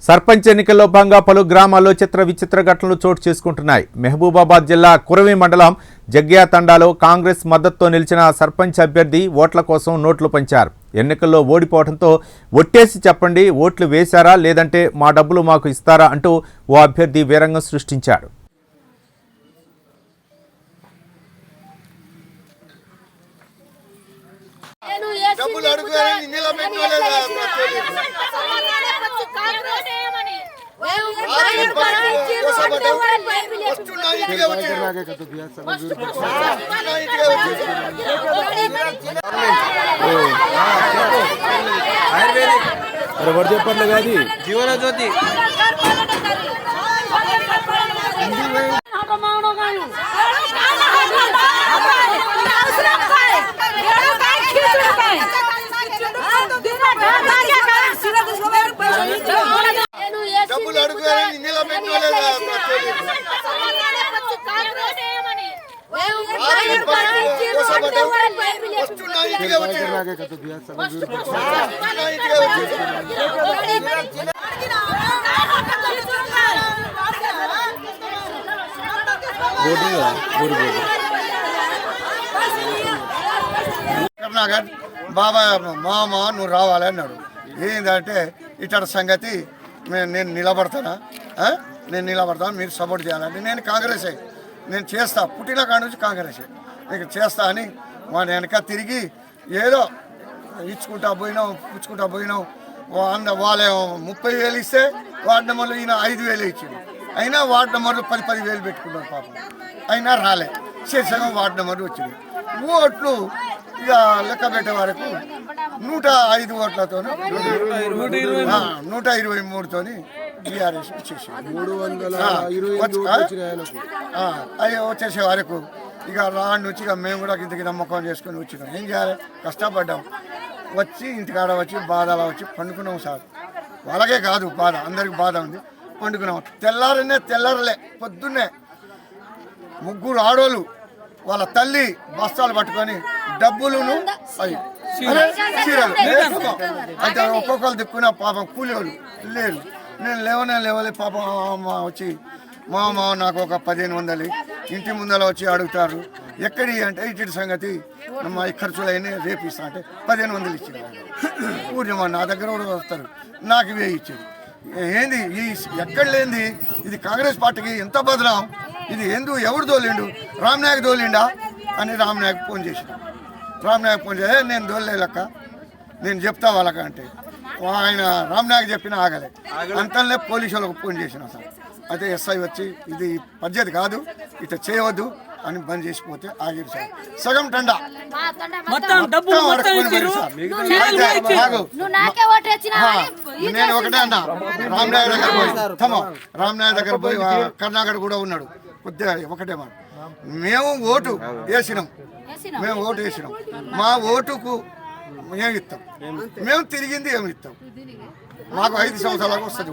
సర్పంచ్ ఎన్నికల్లో భాగంగా పలు గ్రామాల్లో చిత్ర విచిత్ర ఘటనలు చోటు చేసుకుంటున్నాయి. మహబూబాబాద్ జిల్లా కురవి మండలం జగ్గ్యా తండాలో కాంగ్రెస్ మద్దతుతో నిలిచిన సర్పంచ్ అభ్యర్థి ఓట్ల కోసం నోట్లు పంచారు. ఎన్నికల్లో ఓడిపోవడంతో ఒట్టేసి చెప్పండి, ఓట్లు వేశారా లేదంటే మా డబ్బులు మాకు ఇస్తారా అంటూ ఓ అభ్యర్థి వీరంగం సృష్టించాడు. జీవన జ్యోతి డబ్బులు అడుగుతారని నిలబెట్టుకోలేదా? కర్ణాకర్ బాబా మామ నువ్వు రావాలి అన్నాడు. ఏంటంటే ఇతడి సంగతి నేను నిలబడతానా, నేను నిలబడతాను, మీరు సపోర్ట్ చేయాలంటే నేను కాంగ్రెసే, నేను చేస్తా, పుట్టిన కాడ నుంచి కాంగ్రెసే, నీకు చేస్తా అని వాడి వెనక తిరిగి ఏదో ఇచ్చుకుంటా పోయినాం, పుచ్చుకుంటా పోయినాం. వాళ్ళే 30,000 ఇస్తే వార్డు నెంబర్లు ఈయన 5,000 ఇచ్చింది. అయినా వార్డు నెంబర్లు 10,000 పెట్టుకున్నారు పాపం, అయినా రాలే. శీర్షంగా వార్డు నెంబర్లు వచ్చింది. ఓట్లు ఇక లెక్క పెట్టే వరకు 105 ఓట్లతో 123తో బీఆర్ఎస్ వచ్చేసారు. అవి వచ్చేసే వరకు ఇక రాండి నుంచి ఇక మేము కూడా ఇంతకి నమ్మకం చేసుకొని వచ్చినాం. ఏం చేయాలి, కష్టపడ్డాం. వచ్చి ఇంటికాడ వచ్చి బాధలా వచ్చి పండుకున్నాం సార్. వాళ్ళకే కాదు బాధ, అందరికి బాధ ఉంది. పండుకున్నాం. తెల్లారలే పొద్దున్నే 3 ఆడోళ్ళు వాళ్ళ తల్లి బస్తాలు పట్టుకొని డబ్బులను అవి చీరలు అయితే ఒక్కొక్కరు దిక్కున పాపం కూలీలు లేరు. నేను లేవలే పాపం వచ్చి మామ నాకు ఒక 1,500 ఇంటి ముందర వచ్చి అడుగుతారు. ఎక్కడి అంటే ఇటు సంగతి మా ఈ ఖర్చులు అయినాయి రేపు ఇస్తా అంటే 1,500 ఇచ్చింది. పూర్ణిమ నా దగ్గర కూడా వస్తారు, నాకు ఇవే ఇచ్చేది. ఏంది ఈ ఎక్కడ లేనిది ఇది కాంగ్రెస్ పార్టీకి ఎంత బదనాం, ఇది ఎందుకు ఎవడు తోలిండు, రామ్నాయక్ తోలిండా అని రామ్నాయక్ ఫోన్ చేసిన. రామ్నాయక్ ఫోన్ చేసి నేను తోలలే లెక్క, నేను చెప్తా వాళ్ళక అంటే ఆయన రామ్నాయక్ చెప్పినా ఆగలే. అంతలే పోలీసు వాళ్ళకు ఫోన్ చేసిన సార్. అయితే ఎస్ఐ వచ్చి ఇది పద్ధతి కాదు, ఇట్లా చేయవద్దు అని బంద్ చేసిపోతే ఆగిరు సార్. సగం టండా నేను ఒకటే అన్నా, రామ్నాయక్ దగ్గర పోయి రామ్నాయక్ దగ్గర పోయి కర్ణాకర్ కూడా ఉన్నాడు కొద్దిగా ఒకటే మాట. మేము ఓటు వేసినాం, మా ఓటుకు ఏమి ఇస్తాం, మేము తిరిగింది ఏమి ఇస్తాం. మాకు 5 సంవత్సరాలకు వస్తుంది,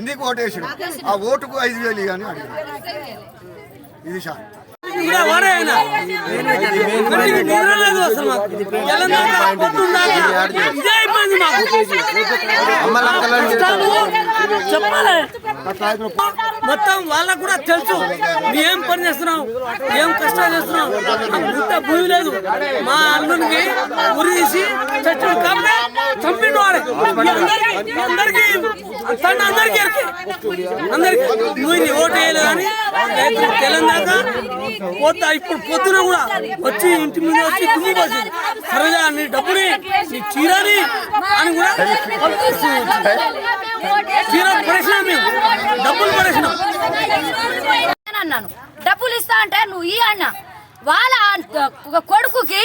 ఇందుకు ఓటు వేసినాం. ఆ ఓటుకు 5,000 అని అడిగాం. ఇది సార్ మొత్తం వాళ్ళకు కూడా తెలుసు ఏం పని చేస్తున్నాం, ఏం కష్టాలు చేస్తున్నాం. ఇంత భూమి లేదు, మా అల్లునికి ఉరి తీసి చచ్చిన కాబట్టి చంపిండు వాడే. అందరికి నువ్వు ఓటు వేయలేదని తెలంగాణ పోతా. ఇప్పుడు పొద్దున కూడా వచ్చి ఇంటి మీద వచ్చి దుమ్ము పోసింది. సరేగా నీ డబ్బుని నీ చీరని అని కూడా చీర పడేసినాం, మేము డబ్బులు పడేసినాం అన్నాను. డబ్బులు ఇస్తా అంటే నువ్వు ఈ అన్న వాళ్ళ కొడుకుకి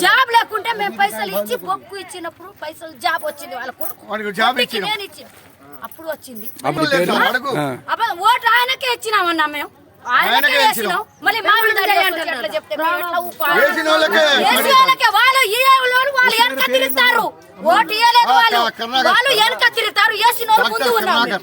జాబ్ లేకుంటే మేము పైసలు ఇచ్చి బొక్కు ఇచ్చినప్పుడు పైసలు జాబ్ వచ్చింది వాళ్ళ కొడుకు, నేను ఇచ్చిన అప్పుడు వచ్చింది. ఓటు ఆయనకే ఇచ్చినామన్నా మేము, ఆయనకే వేసినాం. మళ్ళీ మా చెప్తే వాళ్ళు వెనక తిరుగుతారు, ఓటు ఇయ్యలేదు వాళ్ళు వెనక తిరుగుతారు, వేసిన ముందు ఉన్నారు.